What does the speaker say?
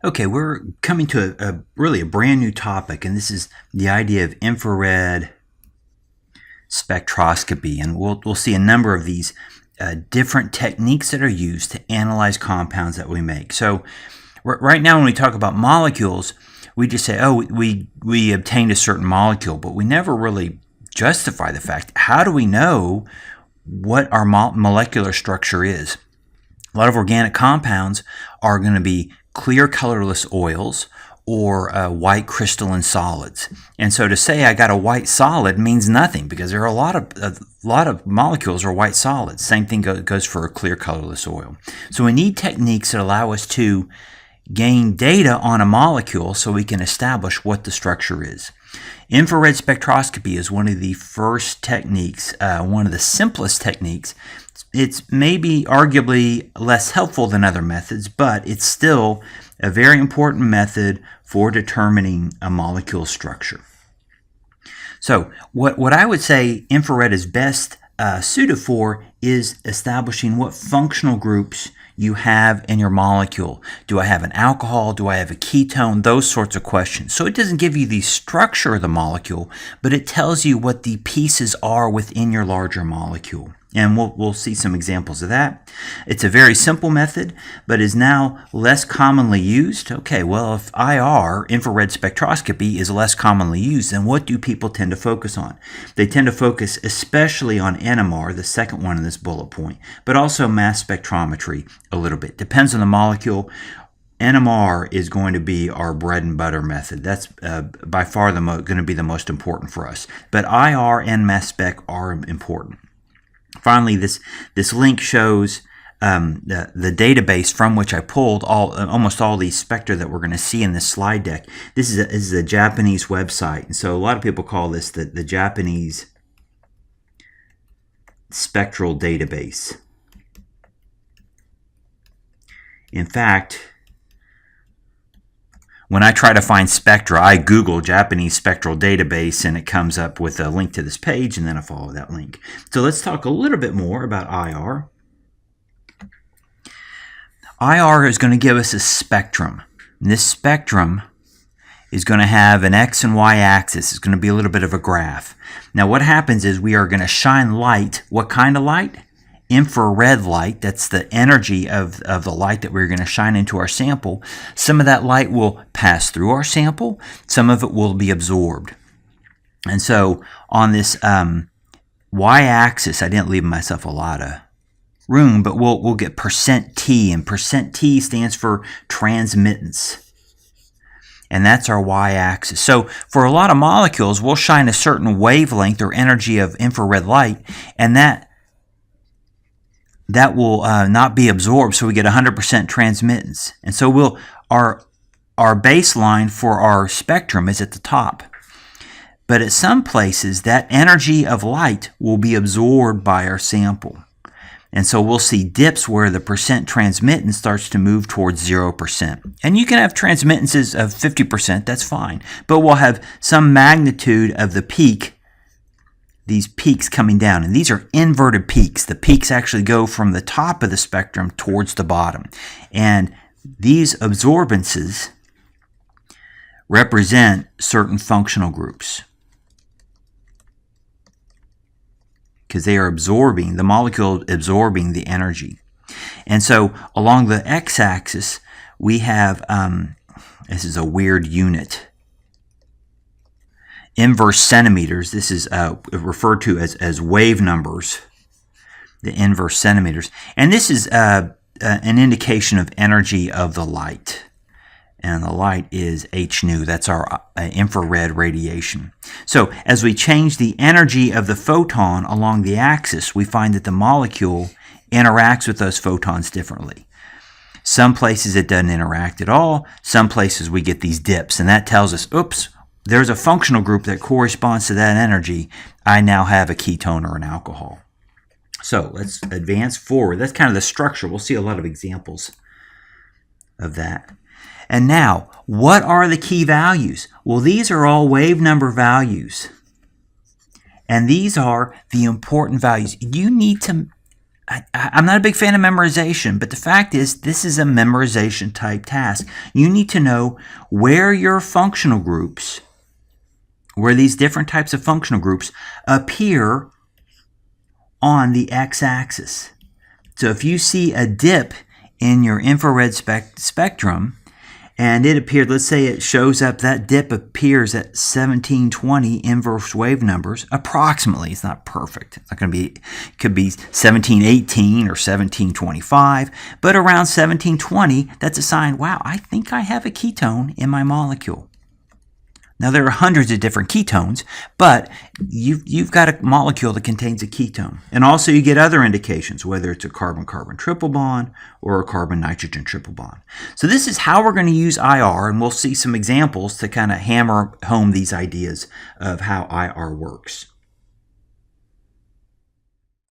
Okay, we're coming to really a brand new topic, and this is the idea of infrared spectroscopy. And we'll see a number of these different techniques that are used to analyze compounds that we make. So right now when we talk about molecules, we just say, oh, we obtained a certain molecule, but we never really justify the fact, how do we know what our molecular structure is? A lot of organic compounds are going to be clear colorless oils or white crystalline solids. And so to say I got a white solid means nothing, because there are a lot of molecules are white solids. Same thing goes for a clear colorless oil. So we need techniques that allow us to gain data on a molecule so we can establish what the structure is. Infrared spectroscopy is one of the first techniques, one of the simplest techniques. It's maybe arguably less helpful than other methods, but it's still a very important method for determining a molecule structure. So what I would say infrared is best suited for is establishing what functional groups you have in your molecule. Do I have an alcohol? Do I have a ketone? Those sorts of questions. So it doesn't give you the structure of the molecule, but it tells you what the pieces are within your larger molecule. And we'll see some examples of that. It's a very simple method, but is now less commonly used. Okay, well, if infrared spectroscopy, is less commonly used, then what do people tend to focus on? They tend to focus especially on NMR, the second one in this bullet point, but also mass spectrometry a little bit. Depends on the molecule. NMR is going to be our bread and butter method. That's by far going to be the most important for us. But IR and mass spec are important. Finally, this link shows the database from which I pulled almost all these spectra that we're going to see in this slide deck. This is a Japanese website, and so a lot of people call this the Japanese spectral database. In fact, when I try to find spectra, I Google Japanese spectral database, and it comes up with a link to this page, and then I follow that link. So let's talk a little bit more about IR. IR is going to give us a spectrum. And this spectrum is going to have an X and Y axis. It's going to be a little bit of a graph. Now what happens is we are going to shine light. What kind of light? Infrared light. That's the energy of the light that we're going to shine into our sample. Some of that light will pass through our sample. Some of it will be absorbed. And so on this y-axis, I didn't leave myself a lot of room, but we'll get %T, and %T stands for transmittance. And that's our y-axis. So for a lot of molecules, we'll shine a certain wavelength or energy of infrared light, and that will not be absorbed, so we get 100% transmittance. And so our baseline for our spectrum is at the top. But at some places, that energy of light will be absorbed by our sample. And so we'll see dips where the % transmittance starts to move towards 0%. And you can have transmittances of 50%, that's fine. But we'll have some magnitude of the peak, these peaks coming down, and these are inverted peaks. The peaks actually go from the top of the spectrum towards the bottom, and these absorbances represent certain functional groups because they are absorbing, the molecule absorbing the energy. And so along the x-axis we have this is a weird unit, inverse centimeters. This is referred to as wave numbers, the inverse centimeters. And this is an indication of energy of the light. And the light is h nu. That's our infrared radiation. So as we change the energy of the photon along the axis, we find that the molecule interacts with those photons differently. Some places it doesn't interact at all. Some places we get these dips, and that tells us, oops, there's a functional group that corresponds to that energy. I now have a ketone or an alcohol. So let's advance forward. That's kind of the structure. We'll see a lot of examples of that. And now, what are the key values? Well, these are all wave number values. And these are the important values. You need to I'm not a big fan of memorization, but the fact is this is a memorization type task. You need to know where your functional groups, where these different types of functional groups appear on the x-axis. So if you see a dip in your infrared spectrum, and it appeared, let's say it shows up, that dip appears at 1720 inverse wave numbers, approximately. It's not perfect. It's not going to be, it could be 1718 or 1725, but around 1720, that's a sign, wow, I think I have a ketone in my molecule. Now, there are hundreds of different ketones, but you've got a molecule that contains a ketone. And also you get other indications, whether it's a carbon-carbon triple bond or a carbon-nitrogen triple bond. So this is how we're going to use IR, and we'll see some examples to kind of hammer home these ideas of how IR works.